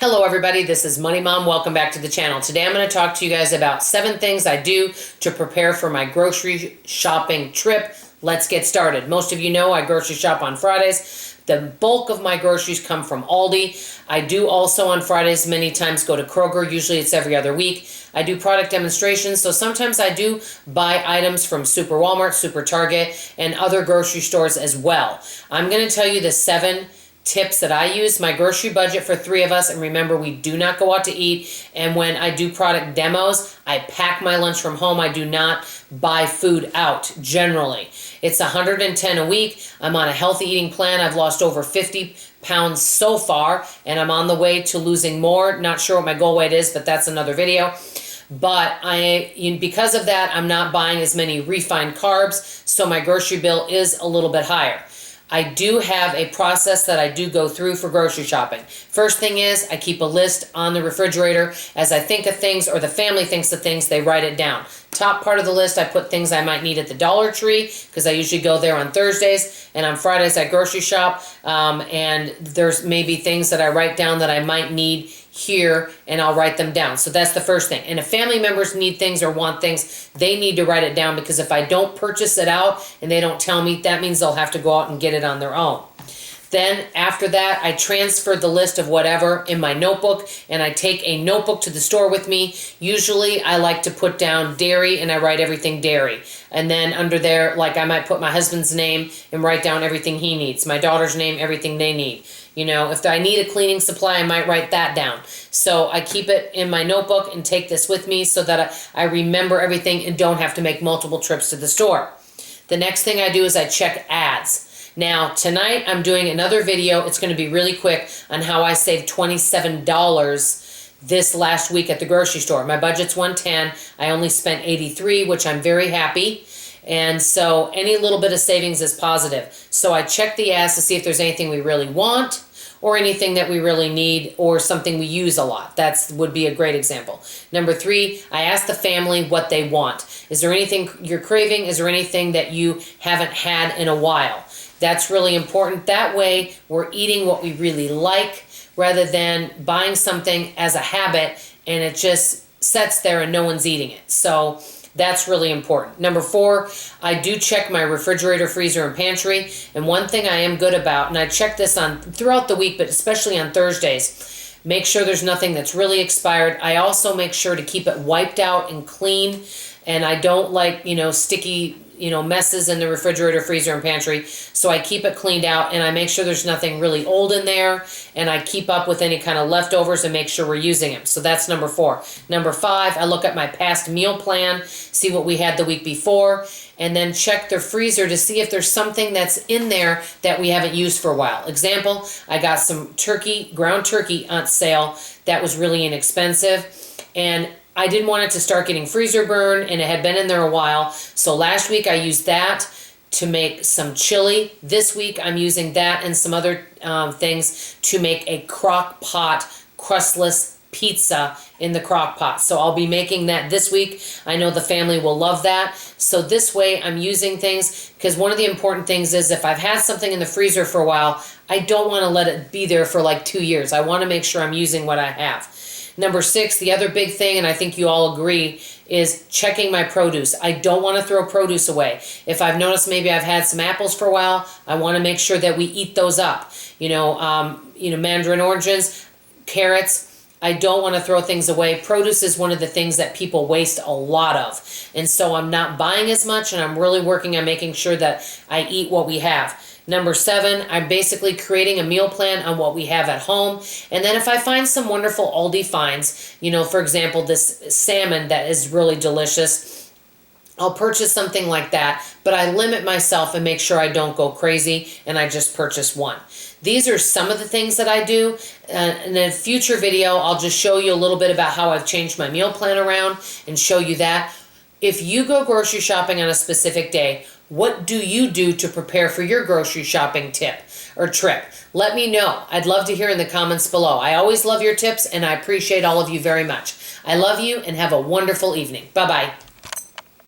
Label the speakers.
Speaker 1: Hello everybody, this is Money Mom. Welcome back to the channel. Today I'm going to talk to you guys about 7 things I do to prepare for my grocery shopping trip. Let's get started. Most of you know I grocery shop on Fridays. The bulk of my groceries come from Aldi. I do also on Fridays many times go to Kroger. Usually it's every other week. I do product demonstrations, so sometimes I do buy items from Super Walmart, Super Target, and other grocery stores as well. I'm going to tell you the 7 tips that I use. My grocery budget for 3 of us, and remember, we do not go out to eat, and when I do product demos, I pack my lunch from home. I do not buy food out generally. It's $110 a week. I'm on a healthy eating plan. I've lost over 50 pounds so far, and I'm on the way to losing more. Not sure what my goal weight is, but that's another video. But because of that, I'm not buying as many refined carbs, so my grocery bill is a little bit higher. I do have a process that I do go through for grocery shopping. First thing is I keep a list on the refrigerator. As I think of things, or the family thinks of things, they write it down. Top part of the list, I put things I might need at the Dollar Tree, because I usually go there on Thursdays, and on Fridays I grocery shop, and there's maybe things that I write down that I might need here, and I'll write them down. So that's the first thing. And if family members need things or want things, they need to write it down, because if I don't purchase it out and they don't tell me, that means they'll have to go out and get it on their own. Then after that, I transfer the list of whatever in my notebook, and I take a notebook to the store with me. Usually I like to put down dairy, and I write everything dairy. And then under there, like, I might put my husband's name and write down everything he needs. My daughter's name, everything they need. You know, if I need a cleaning supply, I might write that down. So I keep it in my notebook and take this with me so that I remember everything and don't have to make multiple trips to the store. The next thing I do is I check ads. Now, tonight I'm doing another video. It's going to be really quick on how I saved $27 this last week at the grocery store. My budget's $110. I only spent $83, which I'm very happy. And so any little bit of savings is positive. So I check the ads to see if there's anything we really want, or anything that we really need, or something we use a lot. That would be a great example. Number 3, I ask the family what they want. Is there anything you're craving? Is there anything that you haven't had in a while? That's really important. That way we're eating what we really like, rather than buying something as a habit and it just sits there and no one's eating it. So that's really important. Number 4, I do check my refrigerator, freezer, and pantry. And one thing I am good about, and I check this on throughout the week, but especially on Thursdays, make sure there's nothing that's really expired. I also make sure to keep it wiped out and clean. And I don't like, sticky, messes in the refrigerator, freezer, and pantry. So I keep it cleaned out, and I make sure there's nothing really old in there, and I keep up with any kind of leftovers and make sure we're using them. So that's number 4. Number 5, I look at my past meal plan, see what we had the week before, and then check the freezer to see if there's something that's in there that we haven't used for a while. Example, I got some ground turkey on sale that was really inexpensive, and I didn't want it to start getting freezer burn, and it had been in there a while. So last week I used that to make some chili. This week I'm using that and some other things to make a crock pot crustless pizza in the crock pot. So I'll be making that this week. I know the family will love that. So this way I'm using things, because one of the important things is if I've had something in the freezer for a while, I don't want to let it be there for like 2 years. I want to make sure I'm using what I have. Number 6, the other big thing, and I think you all agree, is checking my produce. I don't want to throw produce away. If I've noticed maybe I've had some apples for a while, I want to make sure that we eat those up. Mandarin oranges, carrots. I don't want to throw things away. Produce is one of the things that people waste a lot of. And so I'm not buying as much, and I'm really working on making sure that I eat what we have. Number 7, I'm basically creating a meal plan on what we have at home. And then if I find some wonderful Aldi finds, for example, this salmon that is really delicious, I'll purchase something like that. But I limit myself and make sure I don't go crazy, and I just purchase one. These are some of the things that I do. In a future video, I'll just show you a little bit about how I've changed my meal plan around and show you that. If you go grocery shopping on a specific day, what do you do to prepare for your grocery shopping tip or trip? Let me know. I'd love to hear in the comments below. I always love your tips, and I appreciate all of you very much. I love you, and have a wonderful evening. Bye-bye.